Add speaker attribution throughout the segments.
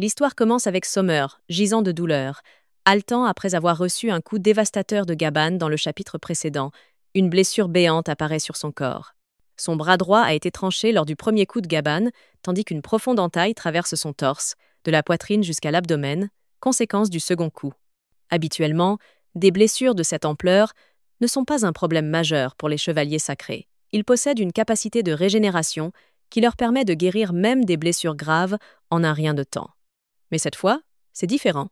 Speaker 1: L'histoire commence avec Sommer, gisant de douleur, haletant après avoir reçu un coup dévastateur de Gaban dans le chapitre précédent. Une blessure béante apparaît sur son corps. Son bras droit a été tranché lors du premier coup de Gaban, tandis qu'une profonde entaille traverse son torse, de la poitrine jusqu'à l'abdomen, conséquence du second coup. Habituellement, des blessures de cette ampleur ne sont pas un problème majeur pour les chevaliers sacrés. Ils possèdent une capacité de régénération qui leur permet de guérir même des blessures graves en un rien de temps. Mais cette fois, c'est différent.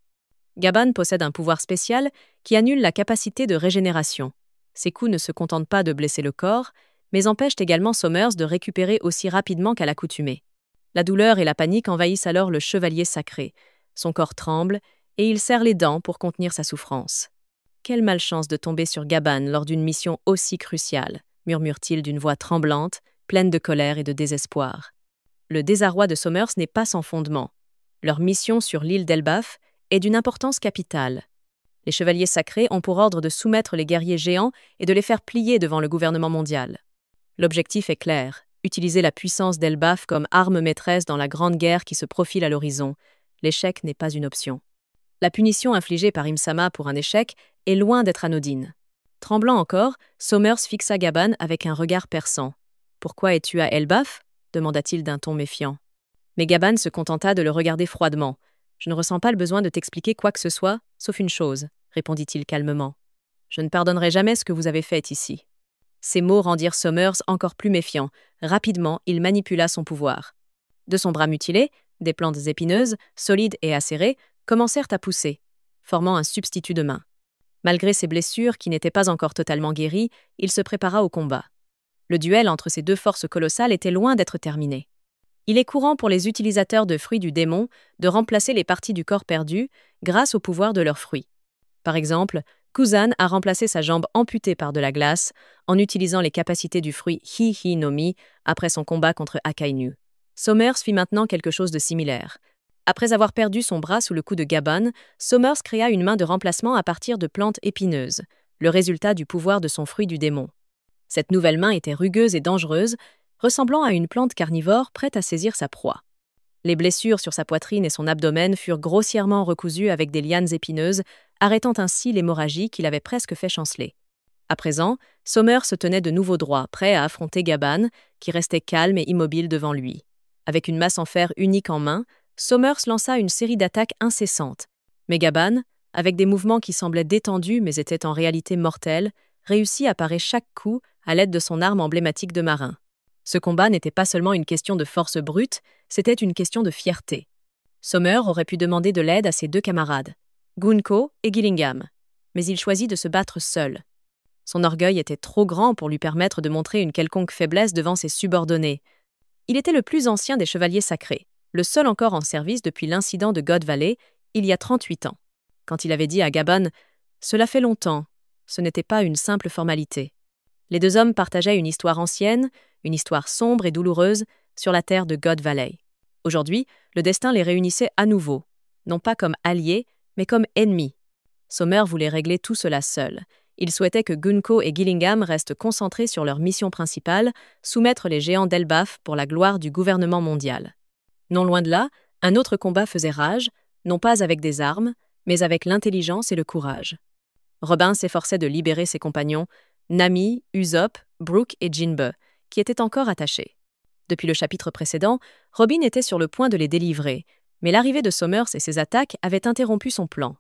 Speaker 1: Gaban possède un pouvoir spécial qui annule la capacité de régénération. Ses coups ne se contentent pas de blesser le corps, mais empêchent également Sommers de récupérer aussi rapidement qu'à l'accoutumée. La douleur et la panique envahissent alors le chevalier sacré. Son corps tremble et il serre les dents pour contenir sa souffrance. Quelle malchance de tomber sur Gaban lors d'une mission aussi cruciale, murmure-t-il d'une voix tremblante, pleine de colère et de désespoir. Le désarroi de Sommers n'est pas sans fondement. Leur mission sur l'île d'Elbaf est d'une importance capitale. Les chevaliers sacrés ont pour ordre de soumettre les guerriers géants et de les faire plier devant le gouvernement mondial. L'objectif est clair, utiliser la puissance d'Elbaf comme arme maîtresse dans la grande guerre qui se profile à l'horizon. L'échec n'est pas une option. La punition infligée par Imsama pour un échec est loin d'être anodine. Tremblant encore, Sommers fixa Gaban avec un regard perçant. « Pourquoi es-tu à Elbaf » demanda-t-il d'un ton méfiant. Mais Gaban se contenta de le regarder froidement. « Je ne ressens pas le besoin de t'expliquer quoi que ce soit, sauf une chose, » répondit-il calmement. « Je ne pardonnerai jamais ce que vous avez fait ici. » Ces mots rendirent Sommers encore plus méfiant. Rapidement, il manipula son pouvoir. De son bras mutilé, des plantes épineuses, solides et acérées, commencèrent à pousser, formant un substitut de main. Malgré ses blessures qui n'étaient pas encore totalement guéries, il se prépara au combat. Le duel entre ces deux forces colossales était loin d'être terminé. Il est courant pour les utilisateurs de fruits du démon de remplacer les parties du corps perdues grâce au pouvoir de leurs fruits. Par exemple, Kuzan a remplacé sa jambe amputée par de la glace en utilisant les capacités du fruit Hi-Hi no Mi après son combat contre Akainu. Sommers fit maintenant quelque chose de similaire. Après avoir perdu son bras sous le coup de Gaban, Sommers créa une main de remplacement à partir de plantes épineuses, le résultat du pouvoir de son fruit du démon. Cette nouvelle main était rugueuse et dangereuse, ressemblant à une plante carnivore prête à saisir sa proie. Les blessures sur sa poitrine et son abdomen furent grossièrement recousues avec des lianes épineuses, arrêtant ainsi l'hémorragie qui l'avait presque fait chanceler. À présent, Sommers se tenait de nouveau droit, prêt à affronter Gaban, qui restait calme et immobile devant lui. Avec une masse en fer unique en main, Sommers lança une série d'attaques incessantes. Mais Gaban, avec des mouvements qui semblaient détendus mais étaient en réalité mortels, réussit à parer chaque coup à l'aide de son arme emblématique de marin. Ce combat n'était pas seulement une question de force brute, c'était une question de fierté. Sommer aurait pu demander de l'aide à ses deux camarades, Gunko et Gillingham, mais il choisit de se battre seul. Son orgueil était trop grand pour lui permettre de montrer une quelconque faiblesse devant ses subordonnés. Il était le plus ancien des chevaliers sacrés, le seul encore en service depuis l'incident de God Valley, il y a 38 ans. Quand il avait dit à Gaban « Cela fait longtemps », ce n'était pas une simple formalité. Les deux hommes partageaient une histoire ancienne, une histoire sombre et douloureuse sur la terre de God Valley. Aujourd'hui, le destin les réunissait à nouveau, non pas comme alliés, mais comme ennemis. Sommer voulait régler tout cela seul. Il souhaitait que Gunko et Gillingham restent concentrés sur leur mission principale, soumettre les géants d'Elbaf pour la gloire du gouvernement mondial. Non loin de là, un autre combat faisait rage, non pas avec des armes, mais avec l'intelligence et le courage. Robin s'efforçait de libérer ses compagnons, Nami, Usopp, Brook et Jinbe, qui étaient encore attachés. Depuis le chapitre précédent, Robin était sur le point de les délivrer, mais l'arrivée de Sommers et ses attaques avait interrompu son plan.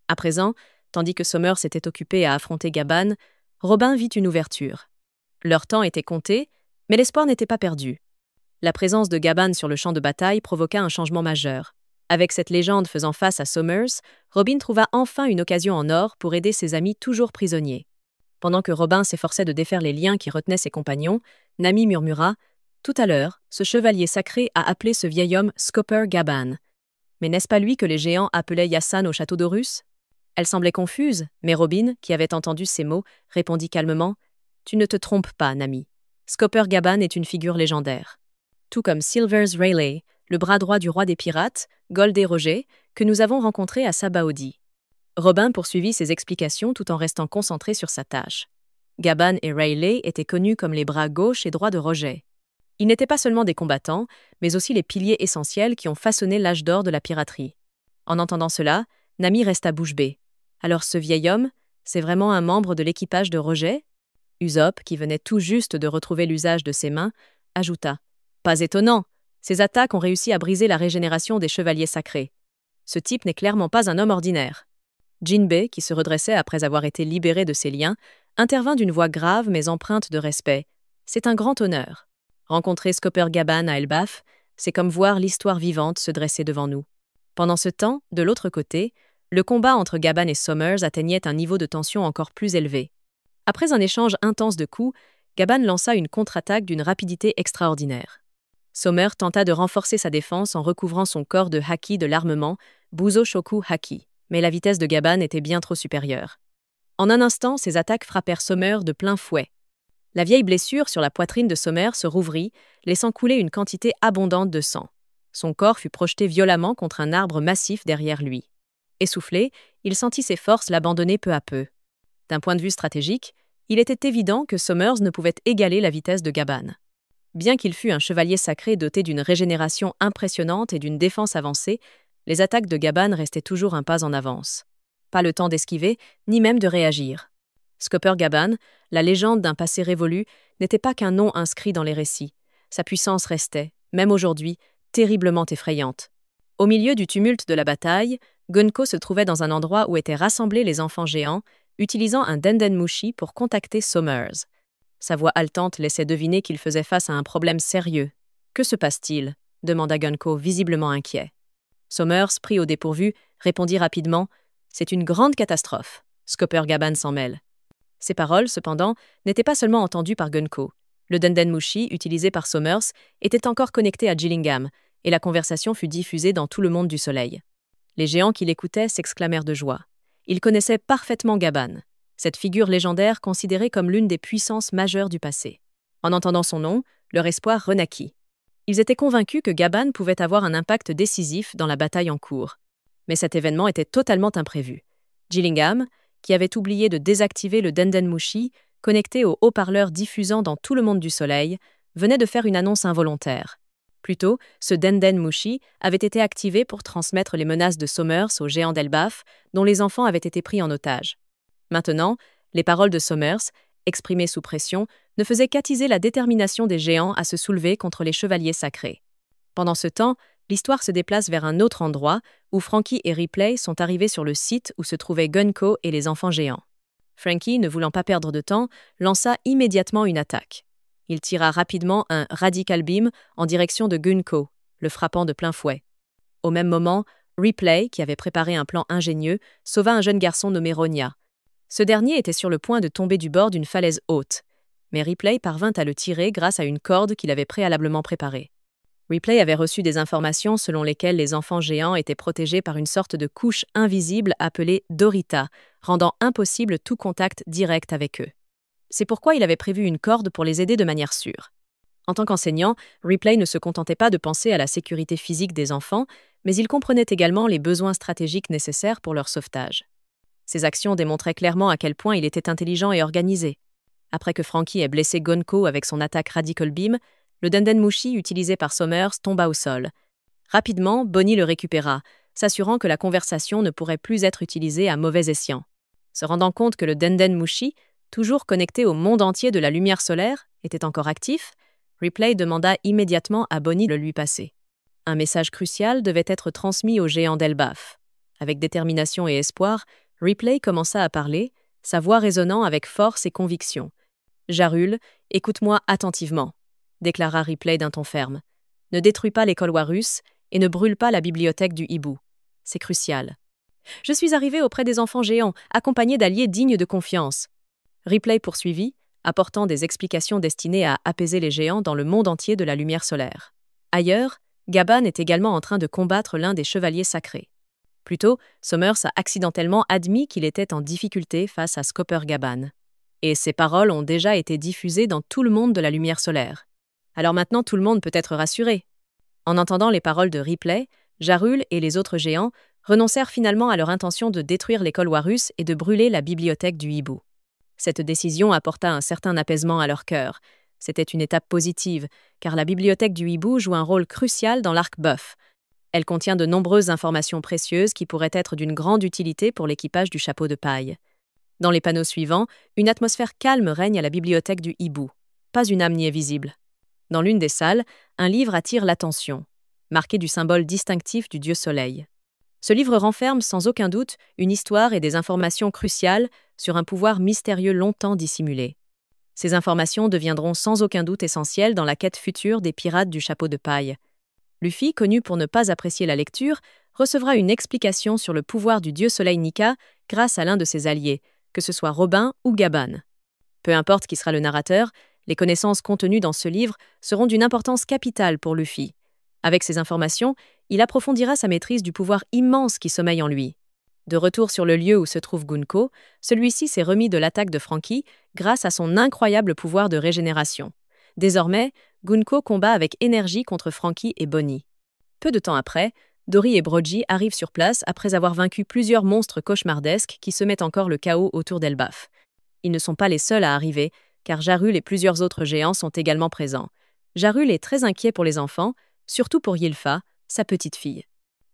Speaker 1: À présent, tandis que Sommers s'était occupé à affronter Gaban, Robin vit une ouverture. Leur temps était compté, mais l'espoir n'était pas perdu. La présence de Gaban sur le champ de bataille provoqua un changement majeur. Avec cette légende faisant face à Sommers, Robin trouva enfin une occasion en or pour aider ses amis toujours prisonniers. Pendant que Robin s'efforçait de défaire les liens qui retenaient ses compagnons, Nami murmura « Tout à l'heure, ce chevalier sacré a appelé ce vieil homme Scopper Gaban. Mais n'est-ce pas lui que les géants appelaient Yassan au château d'Horus ?» Elle semblait confuse, mais Robin, qui avait entendu ces mots, répondit calmement « Tu ne te trompes pas, Nami. Scopper Gaban est une figure légendaire. Tout comme Silvers Rayleigh, le bras droit du roi des pirates, Gold et Roger, que nous avons rencontré à Sabaody. » Robin poursuivit ses explications tout en restant concentré sur sa tâche. Gaban et Rayleigh étaient connus comme les bras gauche et droit de Roger. Ils n'étaient pas seulement des combattants, mais aussi les piliers essentiels qui ont façonné l'âge d'or de la piraterie. En entendant cela, Nami resta bouche bée. Alors ce vieil homme, c'est vraiment un membre de l'équipage de Roger? Usopp, qui venait tout juste de retrouver l'usage de ses mains, ajouta. Pas étonnant, ces attaques ont réussi à briser la régénération des chevaliers sacrés. Ce type n'est clairement pas un homme ordinaire. Jinbei, qui se redressait après avoir été libéré de ses liens, intervint d'une voix grave mais empreinte de respect. C'est un grand honneur. Rencontrer Scopper Gaban à Elbaf, c'est comme voir l'histoire vivante se dresser devant nous. Pendant ce temps, de l'autre côté, le combat entre Gaban et Somers atteignait un niveau de tension encore plus élevé. Après un échange intense de coups, Gaban lança une contre-attaque d'une rapidité extraordinaire. Somers tenta de renforcer sa défense en recouvrant son corps de haki de l'armement Buzo Shoku Haki, mais la vitesse de Gaban était bien trop supérieure. En un instant, ses attaques frappèrent Somers de plein fouet. La vieille blessure sur la poitrine de Somers se rouvrit, laissant couler une quantité abondante de sang. Son corps fut projeté violemment contre un arbre massif derrière lui. Essoufflé, il sentit ses forces l'abandonner peu à peu. D'un point de vue stratégique, il était évident que Somers ne pouvait égaler la vitesse de Gaban. Bien qu'il fût un chevalier sacré doté d'une régénération impressionnante et d'une défense avancée, les attaques de Gaban restaient toujours un pas en avance. Pas le temps d'esquiver, ni même de réagir. Scopper Gaban, la légende d'un passé révolu, n'était pas qu'un nom inscrit dans les récits. Sa puissance restait, même aujourd'hui, terriblement effrayante. Au milieu du tumulte de la bataille, Gunko se trouvait dans un endroit où étaient rassemblés les enfants géants, utilisant un Dendenmushi pour contacter Somers. Sa voix haletante laissait deviner qu'il faisait face à un problème sérieux. « Que se passe-t-il » demanda Gunko, visiblement inquiet. Somers, pris au dépourvu, répondit rapidement « C'est une grande catastrophe. » Scopper Gaban s'en mêle. Ces paroles, cependant, n'étaient pas seulement entendues par Gunko. Le Dendenmushi, utilisé par Somers, était encore connecté à Gillingham, et la conversation fut diffusée dans tout le monde du soleil. Les géants qui l'écoutaient s'exclamèrent de joie. Ils connaissaient parfaitement Gaban, cette figure légendaire considérée comme l'une des puissances majeures du passé. En entendant son nom, leur espoir renaquit. Ils étaient convaincus que Gaban pouvait avoir un impact décisif dans la bataille en cours. Mais cet événement était totalement imprévu. Gillingham, qui avait oublié de désactiver le Dendenmushi, connecté au haut-parleur diffusant dans tout le monde du soleil, venait de faire une annonce involontaire. Plutôt, ce Dendenmushi avait été activé pour transmettre les menaces de Somers aux géants d'Elbaf, dont les enfants avaient été pris en otage. Maintenant, les paroles de Somers, exprimées sous pression, ne faisaient qu'attiser la détermination des géants à se soulever contre les chevaliers sacrés. Pendant ce temps, l'histoire se déplace vers un autre endroit, où Franky et Ripley sont arrivés sur le site où se trouvaient Gunko et les enfants géants. Franky, ne voulant pas perdre de temps, lança immédiatement une attaque. Il tira rapidement un Radical Beam en direction de Gunko, le frappant de plein fouet. Au même moment, Ripley, qui avait préparé un plan ingénieux, sauva un jeune garçon nommé Ronia. Ce dernier était sur le point de tomber du bord d'une falaise haute, mais Ripley parvint à le tirer grâce à une corde qu'il avait préalablement préparée. Ripley avait reçu des informations selon lesquelles les enfants géants étaient protégés par une sorte de couche invisible appelée Dorita, rendant impossible tout contact direct avec eux. C'est pourquoi il avait prévu une corde pour les aider de manière sûre. En tant qu'enseignant, Ripley ne se contentait pas de penser à la sécurité physique des enfants, mais il comprenait également les besoins stratégiques nécessaires pour leur sauvetage. Ses actions démontraient clairement à quel point il était intelligent et organisé. Après que Franky ait blessé Gunko avec son attaque Radical Beam, le Dendenmushi utilisé par Somers tomba au sol. Rapidement, Bonnie le récupéra, s'assurant que la conversation ne pourrait plus être utilisée à mauvais escient. Se rendant compte que le Dendenmushi, toujours connecté au monde entier de la lumière solaire, était encore actif, Ripley demanda immédiatement à Bonnie de le lui passer. Un message crucial devait être transmis aux géants d'Elbaf. Avec détermination et espoir, Ripley commença à parler, sa voix résonnant avec force et conviction. « Jarul, écoute-moi attentivement », déclara Ripley d'un ton ferme. « Ne détruis pas l'école Warus et ne brûle pas la bibliothèque du hibou. C'est crucial. Je suis arrivé auprès des enfants géants, accompagné d'alliés dignes de confiance. » Ripley poursuivit, apportant des explications destinées à apaiser les géants dans le monde entier de la lumière solaire. Ailleurs, Gaban est également en train de combattre l'un des chevaliers sacrés. Plus tôt, Somers a accidentellement admis qu'il était en difficulté face à Scopper Gaban. Et ces paroles ont déjà été diffusées dans tout le monde de la lumière solaire. Alors maintenant, tout le monde peut être rassuré. En entendant les paroles de Ripley, Jarul et les autres géants renoncèrent finalement à leur intention de détruire l'école Warus et de brûler la bibliothèque du hibou. Cette décision apporta un certain apaisement à leur cœur, C'était une étape positive, car la bibliothèque du hibou joue un rôle crucial dans l'arc Buff. Elle contient de nombreuses informations précieuses qui pourraient être d'une grande utilité pour l'équipage du chapeau de paille. Dans les panneaux suivants, une atmosphère calme règne à la bibliothèque du hibou. Pas une âme n'y est visible. Dans l'une des salles, un livre attire l'attention, marqué du symbole distinctif du dieu soleil. Ce livre renferme sans aucun doute une histoire et des informations cruciales sur un pouvoir mystérieux longtemps dissimulé. Ces informations deviendront sans aucun doute essentielles dans la quête future des pirates du chapeau de paille. Luffy, connu pour ne pas apprécier la lecture, recevra une explication sur le pouvoir du dieu soleil Nika grâce à l'un de ses alliés, que ce soit Robin ou Gaban. Peu importe qui sera le narrateur, les connaissances contenues dans ce livre seront d'une importance capitale pour Luffy. Avec ces informations, il approfondira sa maîtrise du pouvoir immense qui sommeille en lui. De retour sur le lieu où se trouve Gunko, celui-ci s'est remis de l'attaque de Franky grâce à son incroyable pouvoir de régénération. Désormais, Gunko combat avec énergie contre Franky et Bonnie. Peu de temps après, Dory et Brogy arrivent sur place après avoir vaincu plusieurs monstres cauchemardesques qui semettent encore le chaos autour d'Elbaf. Ils ne sont pas les seuls à arriver, car Jarul et plusieurs autres géants sont également présents. Jarul est très inquiet pour les enfants, surtout pour Ylpha, sa petite fille.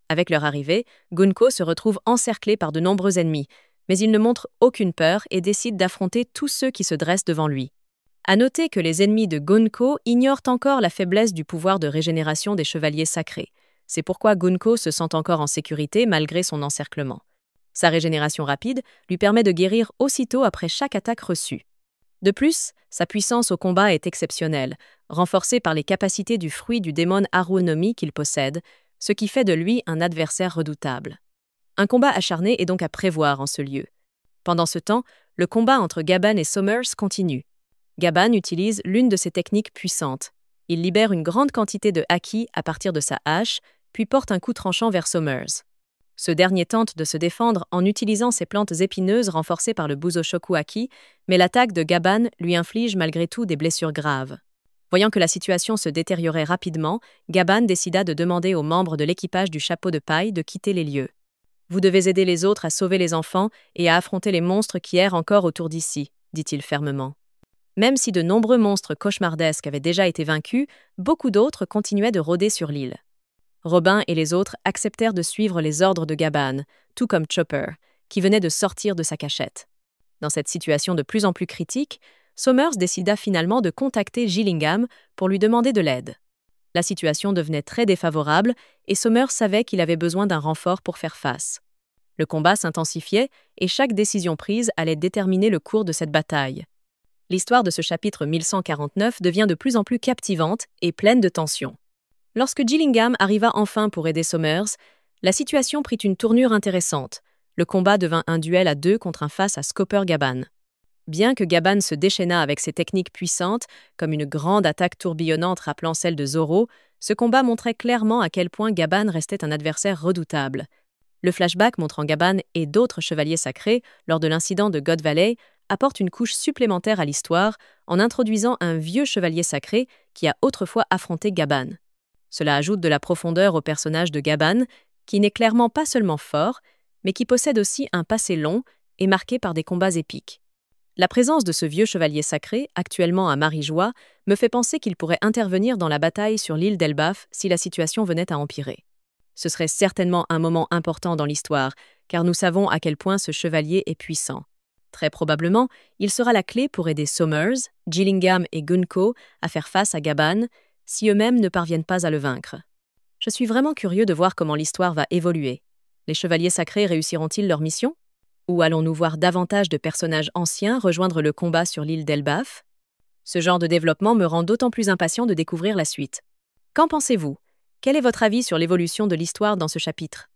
Speaker 1: Avec leur arrivée, Gunko se retrouve encerclé par de nombreux ennemis, mais il ne montre aucune peur et décide d'affronter tous ceux qui se dressent devant lui. À noter que les ennemis de Gunko ignorent encore la faiblesse du pouvoir de régénération des chevaliers sacrés. C'est pourquoi Gunko se sent encore en sécurité malgré son encerclement. Sa régénération rapide lui permet de guérir aussitôt après chaque attaque reçue. De plus, sa puissance au combat est exceptionnelle, renforcée par les capacités du fruit du démon Harunomi qu'il possède, ce qui fait de lui un adversaire redoutable. Un combat acharné est donc à prévoir en ce lieu. Pendant ce temps, le combat entre Gaban et Somers continue. Gaban utilise l'une de ses techniques puissantes. Il libère une grande quantité de haki à partir de sa hache, puis porte un coup tranchant vers Somers. Ce dernier tente de se défendre en utilisant ses plantes épineuses renforcées par le Buzoshoku Haki, mais l'attaque de Gaban lui inflige malgré tout des blessures graves. Voyant que la situation se détériorait rapidement, Gaban décida de demander aux membres de l'équipage du chapeau de paille de quitter les lieux. « Vous devez aider les autres à sauver les enfants et à affronter les monstres qui errent encore autour d'ici », dit-il fermement. Même si de nombreux monstres cauchemardesques avaient déjà été vaincus, beaucoup d'autres continuaient de rôder sur l'île. Robin et les autres acceptèrent de suivre les ordres de Gaban, tout comme Chopper, qui venait de sortir de sa cachette. Dans cette situation de plus en plus critique, Somers décida finalement de contacter Gillingham pour lui demander de l'aide. La situation devenait très défavorable et Somers savait qu'il avait besoin d'un renfort pour faire face. Le combat s'intensifiait et chaque décision prise allait déterminer le cours de cette bataille. L'histoire de ce chapitre 1149 devient de plus en plus captivante et pleine de tension. Lorsque Gillingham arriva enfin pour aider Somers, la situation prit une tournure intéressante. Le combat devint un duel à deux contre un face à Scopper Gaban. Bien que Gaban se déchaînât avec ses techniques puissantes, comme une grande attaque tourbillonnante rappelant celle de Zoro, ce combat montrait clairement à quel point Gaban restait un adversaire redoutable. Le flashback montrant Gaban et d'autres chevaliers sacrés lors de l'incident de God Valley apporte une couche supplémentaire à l'histoire en introduisant un vieux chevalier sacré qui a autrefois affronté Gaban. Cela ajoute de la profondeur au personnage de Gaban, qui n'est clairement pas seulement fort, mais qui possède aussi un passé long et marqué par des combats épiques. La présence de ce vieux chevalier sacré, actuellement à Marijois, me fait penser qu'il pourrait intervenir dans la bataille sur l'île d'Elbaf si la situation venait à empirer. Ce serait certainement un moment important dans l'histoire, car nous savons à quel point ce chevalier est puissant. Très probablement, il sera la clé pour aider Somers, Gillingham et Gunko à faire face à Gaban, si eux-mêmes ne parviennent pas à le vaincre. Je suis vraiment curieux de voir comment l'histoire va évoluer. Les chevaliers sacrés réussiront-ils leur mission ? Ou allons-nous voir davantage de personnages anciens rejoindre le combat sur l'île d'Elbaf ? Ce genre de développement me rend d'autant plus impatient de découvrir la suite. Qu'en pensez-vous ? Quel est votre avis sur l'évolution de l'histoire dans ce chapitre ?